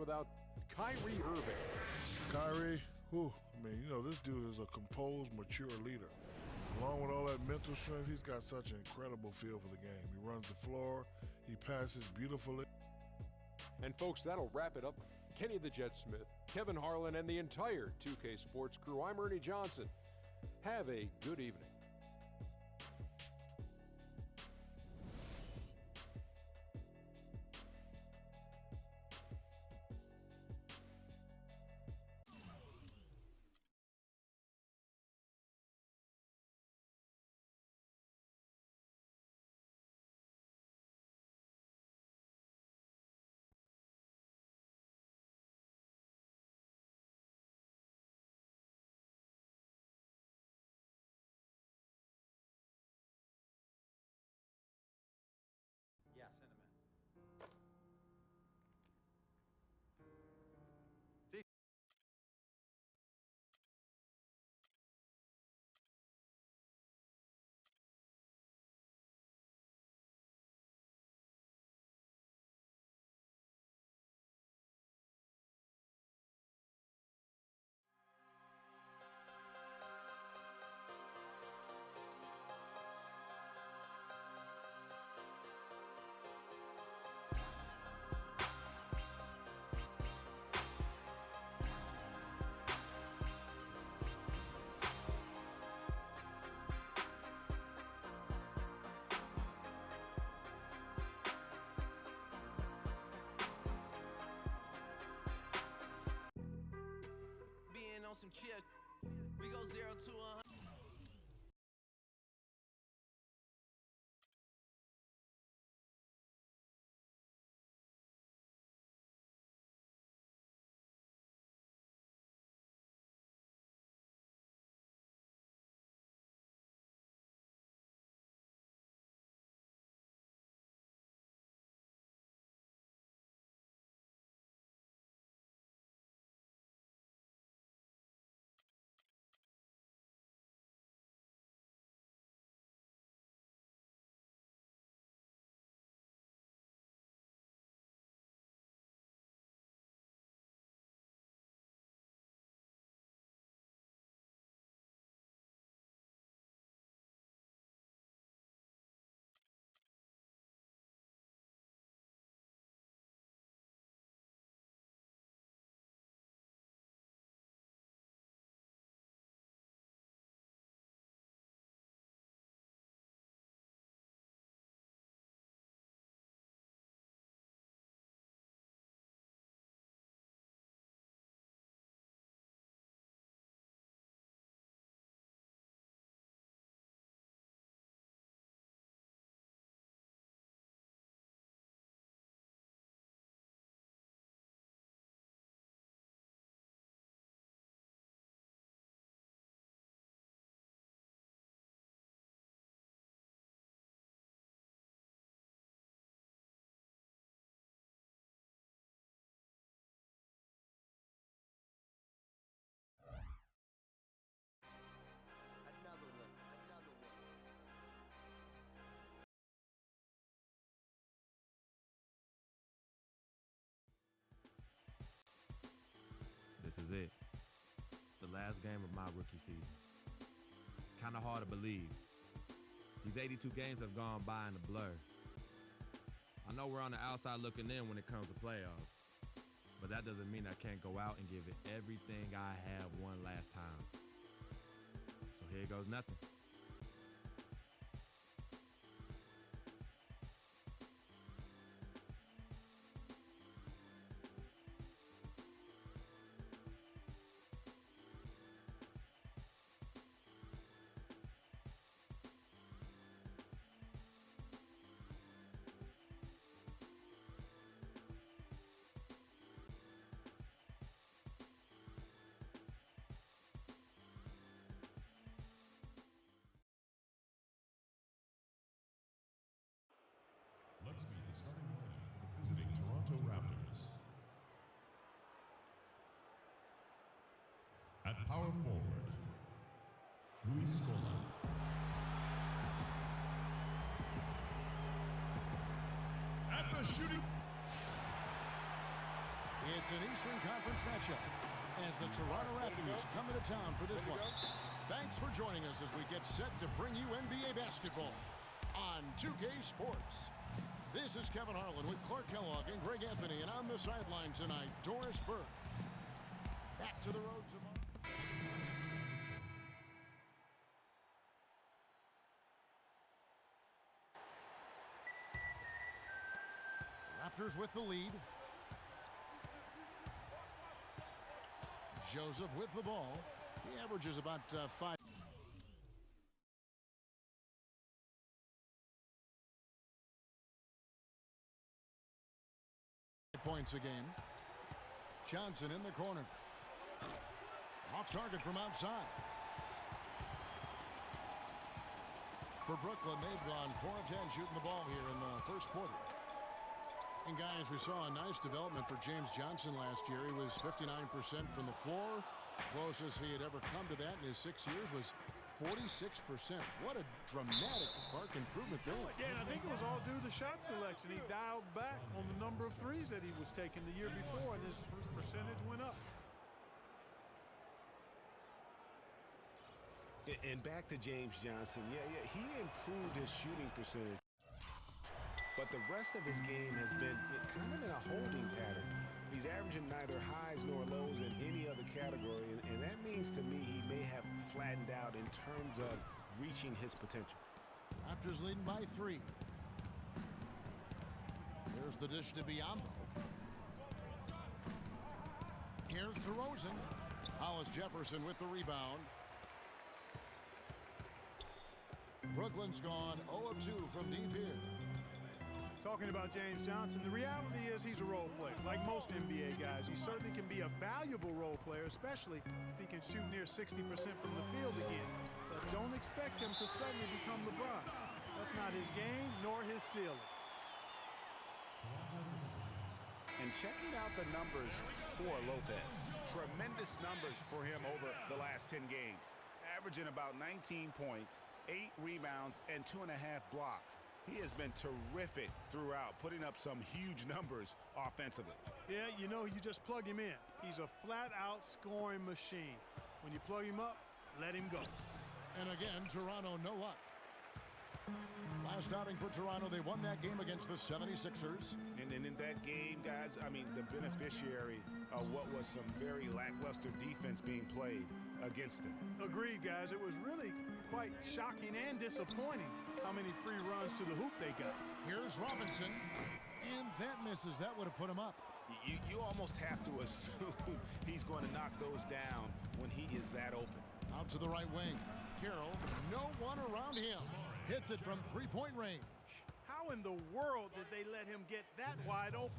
without Kyrie Irving. Kyrie, this dude is a composed, mature leader. Along with all that mental strength, he's got such an incredible feel for the game. He runs the floor, he passes beautifully. And folks, that'll wrap it up. Kenny the Jet Smith, Kevin Harlan, and the entire 2K Sports crew. I'm Ernie Johnson. Have a good evening. Yeah, send him in. Being on some chill, we go 0 to 100. This is it. The last game of my rookie season. Kinda hard to believe. These 82 games have gone by in a blur. I know we're on the outside looking in when it comes to playoffs, but that doesn't mean I can't go out and give it everything I have one last time. So here goes nothing. Let's meet the starting lineup for the visiting Toronto Raptors. At power forward, Luis Scola. At the shooting. It's an Eastern Conference matchup as the Toronto Raptors come into town for this one. Thanks for joining us as we get set to bring you NBA basketball on 2K Sports. This is Kevin Harlan with Clark Kellogg and Greg Anthony, and on the sideline tonight, Doris Burke. Back to the road tomorrow. Raptors with the lead. Joseph with the ball. He averages about 5 points a game. Johnson in the corner. Off target from outside. For Brooklyn, they've gone 4 of 10 shooting the ball here in the first quarter. And guys, we saw a nice development for James Johnson last year. He was 59% from the floor. Closest he had ever come to that in his 6 years was 46%. What a dramatic Clark improvement there. Yeah, and I think it was all due to shot selection. He dialed back on the number of threes that he was taking the year before, and his percentage went up. And back to James Johnson. Yeah, he improved his shooting percentage. But the rest of his game has been kind of in a holding pattern. He's averaging neither highs nor lows in any other category, and that means to me he may have flattened out in terms of reaching his potential. Raptors leading by 3. There's the dish to Biyombo. Here's DeRozan. Hollis Jefferson with the rebound. Brooklyn's gone 0 of 2 from deep here. Talking about James Johnson, the reality is he's a role player. Like most NBA guys, he certainly can be a valuable role player, especially if he can shoot near 60% from the field again. But don't expect him to suddenly become LeBron. That's not his game, nor his ceiling. And checking out the numbers for Lopez. Tremendous numbers for him over the last 10 games. Averaging about 19 points, 8 rebounds, and 2.5 blocks. He has been terrific throughout, putting up some huge numbers offensively. Yeah, you know, you just plug him in. He's a flat-out scoring machine. When you plug him up, let him go. And again, Toronto no luck. Last outing for Toronto, they won that game against the 76ers. And in that game, guys, I mean, the beneficiary of what was some very lackluster defense being played against them. Agreed, guys. It was really quite shocking and disappointing how many free runs to the hoop they got. Here's Robinson, and that misses. That would have put him up. You almost have to assume he's going to knock those down when he is that open. Out to the right wing. Carroll, no one around him. Hits it from three-point range. How in the world did they let him get that wide open?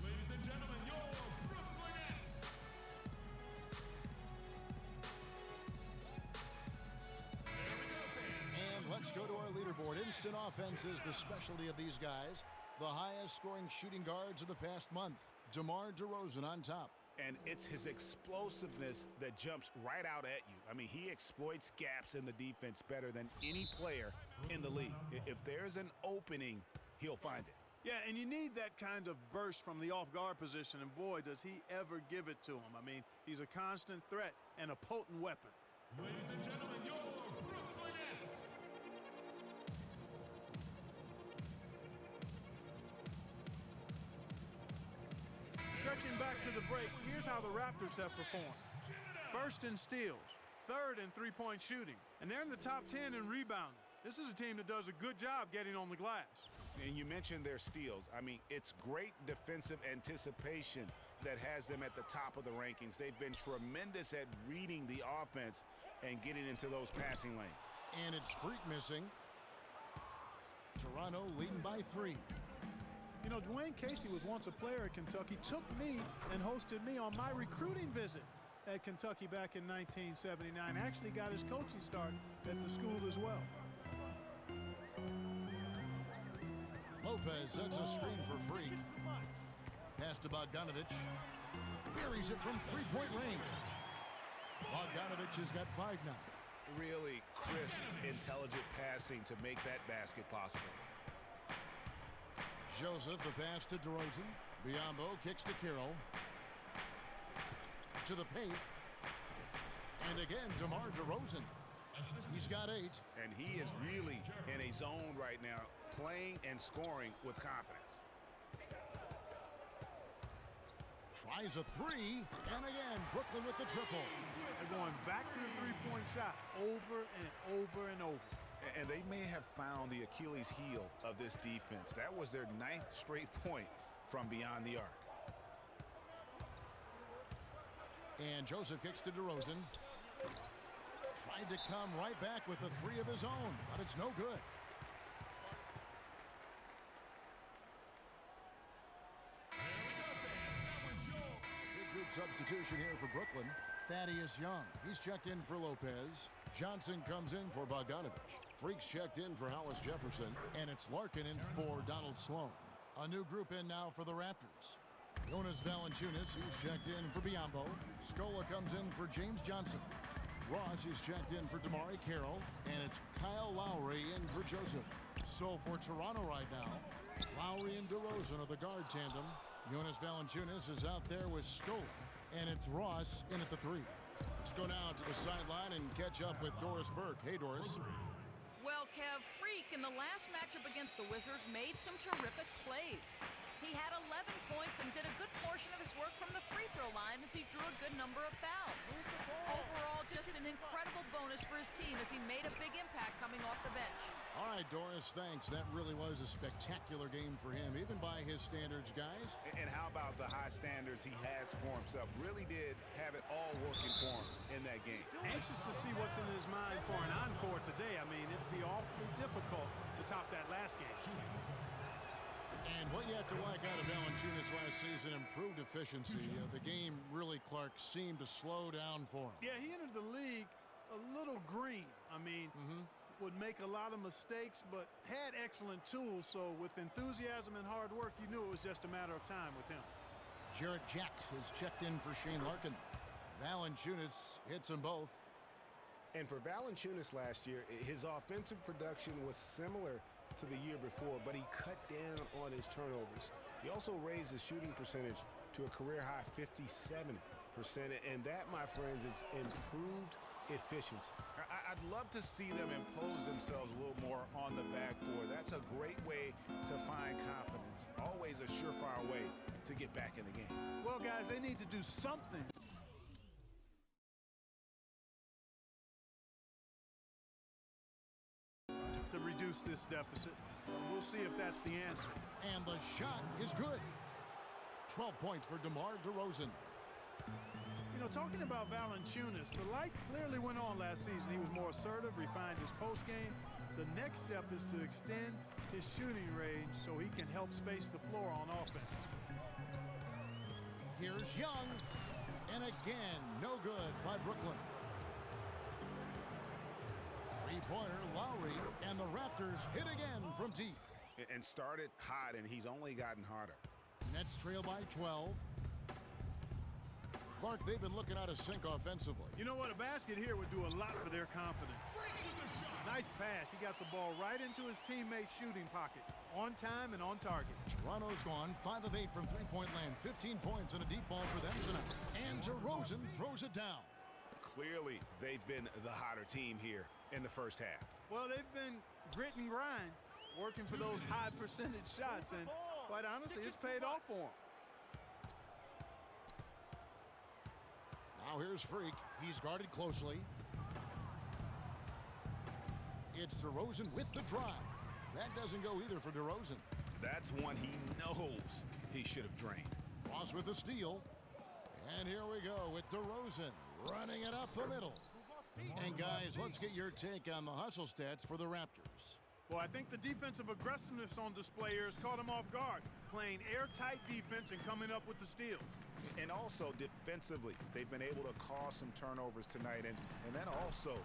Ladies and gentlemen, your Brooklyn Nets. And let's go to our leaderboard. Instant offense is the specialty of these guys. The highest scoring shooting guards of the past month. DeMar DeRozan on top. And it's his explosiveness that jumps right out at you. I mean, he exploits gaps in the defense better than any player in the league. If there's an opening, he'll find it. Yeah, and you need that kind of burst from the off-guard position, and boy, does he ever give it to him. I mean, he's a constant threat and a potent weapon. Ladies and gentlemen, your Brooklyn Nets. Stretching back to the break, here's how the Raptors have performed. First in steals, third in three-point shooting, and they're in the top 10 in rebounding. This is a team that does a good job getting on the glass. And you mentioned their steals. I mean, it's great defensive anticipation that has them at the top of the rankings. They've been tremendous at reading the offense and getting into those passing lanes. And it's Freak missing. Toronto leading by 3. You know, Dwayne Casey was once a player at Kentucky, took me and hosted me on my recruiting visit at Kentucky back in 1979. Actually got his coaching start at the school as well. Lopez sets a screen for Freak. Pass to Bogdanovich. Buries it from three-point range. Bogdanovich has got 5 now. Really crisp, intelligent passing to make that basket possible. Joseph, the pass to DeRozan. Biyombo kicks to Carroll. To the paint. And again, DeMar DeRozan. He's got 8. And he is really in a zone right now, playing and scoring with confidence. Tries a 3, and again, Brooklyn with the triple. They're going back to the three-point shot over and over and over. And they may have found the Achilles heel of this defense. That was their 9th straight point from beyond the arc. And Joseph kicks to DeRozan. Tried to come right back with a 3 of his own, but it's no good. Good substitution here for Brooklyn. Thaddeus Young, he's checked in for Lopez. Johnson comes in for Bogdanovich. Freaks checked in for Hollis Jefferson. And it's Larkin in for Donald Sloan. A new group in now for the Raptors. Jonas Valanciunas, he's checked in for Biyombo. Scola comes in for James Johnson. Ross is checked in for DeMar Carroll. And it's Kyle Lowry in for Joseph. So for Toronto right now, Lowry and DeRozan are the guard tandem. Jonas Valanciunas is out there with Scola. And it's Ross in at the 3. Let's go now to the sideline and catch up with Doris Burke. Hey, Doris. Well, Kev, Freak in the last matchup against the Wizards made some terrific plays. He had 11 points and did a good portion of his work from the free throw line as he drew a good number of fouls. Overall, just an incredible bonus for his team as he made a big impact coming off the bench. All right, Doris, thanks. That really was a spectacular game for him, even by his standards, guys. And how about the high standards he has for himself? Really did have it all working for him in that game. Anxious to see what's in his mind for an encore today. I mean, it'd be awfully difficult to top that last game. And what you have to like out of Valanciunas last season, improved efficiency. The game really, Clark, seemed to slow down for him. Yeah, he entered the league a little green. I mean, would make a lot of mistakes, but had excellent tools. So with enthusiasm and hard work, you knew it was just a matter of time with him. Jarrett Jack is checked in for Shane Larkin. Valanciunas hits them both. And for Valanciunas last year, his offensive production was similar to the year before, but he cut down on his turnovers. He also raised his shooting percentage to a career-high 57%, and that, my friends, is improved efficiency. I'd love to see them impose themselves a little more on the backboard. That's a great way to find confidence. Always a surefire way to get back in the game. Well, guys, they need to do something to reduce this deficit. We'll see if that's the answer. And the shot is good. 12 points for DeMar DeRozan. You know, talking about Valanciunas, the light clearly went on last season. He was more assertive, refined his postgame. The next step is to extend his shooting range so he can help space the floor on offense. Here's Young. And again, no good by Brooklyn. Three-pointer, Lowry, and the Raptors hit again from deep. And started hot, and he's only gotten hotter. Nets trail by 12. Clark, they've been looking out of sync offensively. You know what? A basket here would do a lot for their confidence. Nice pass. He got the ball right into his teammate's shooting pocket. On time and on target. Toronto's gone 5 of 8 from three-point land. 15 points and a deep ball for them tonight. And DeRozan throws it down. Clearly, they've been the hotter team here in the first half. Well, they've been grit and grind, working for those high percentage shots, and quite honestly, it's paid off for them. Now here's Freak. He's guarded closely. It's DeRozan with the drive. That doesn't go either for DeRozan. That's one he knows he should have drained. Ross with the steal. And here we go with DeRozan running it up the middle. And guys, let's get your take on the hustle stats for the Raptors. Well, I think the defensive aggressiveness on display here has caught him off guard, playing airtight defense and coming up with the steals. And also defensively, they've been able to cause some turnovers tonight, and that also